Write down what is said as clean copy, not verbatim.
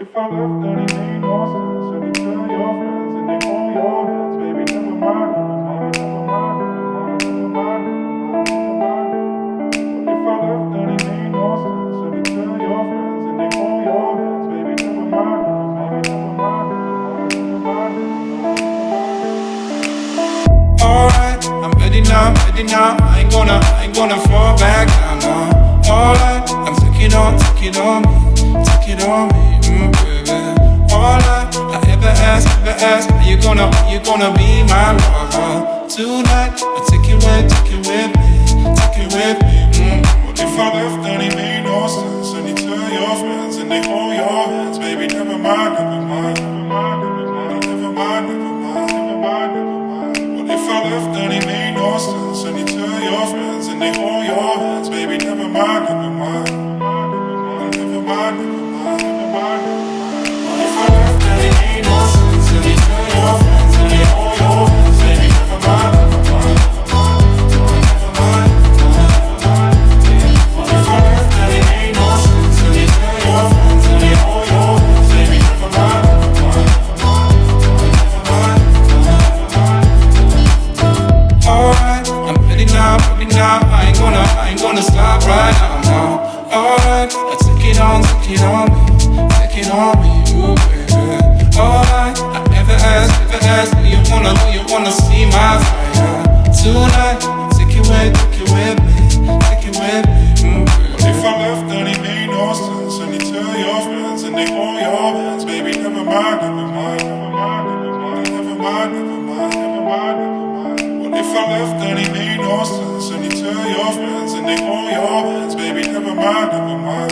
if I left, then it made no sense. And you tell your friends and they hold your hands, baby, never mind, never mind, never mind, never mind, never mind, never mind. What if I left, then it made no sense. And you tell your friends and they hold your hands, baby, never mind, never mind, never mind, never mind, never mind. Alright, I'm ready now, ready now. I ain't gonna fall back down now. Alright, I'm taking on me, take it on me, baby. All I ever ask, are you gonna be my lover tonight? I take it with me, What if I left, then it made no sense? And you tell your friends and they hold your hands, baby, never mind, never mind, never mind, never mind, never mind, never mind, never mind. What if I left, then it made no sense? And you tell your friends and they hold your hands, baby, never mind, never mind, never mind, never mind, never mind. What if I left, then it made no sense? And you tell your friends and they hold your hands, baby, never mind, never mind, never mind, never mind. What if I left, then it made no sense? And you tell your friends and they hold your hands, baby, never mind, never mind, never mind, never mind. Alright, I'm ready now, I ain't gonna stop right now. Alright, take it on me, ooh, baby. Alright, I ever ask, do you wanna see my fire tonight? Take it with me, baby. What if I left, then it made no sense? And you tell your friends and they hold your hands, baby, never mind, never mind, never mind, never mind, never mind, never mind, never mind. What if I left, then it made no sense? And you tell your friends and they hold your hands, baby, never mind, never mind.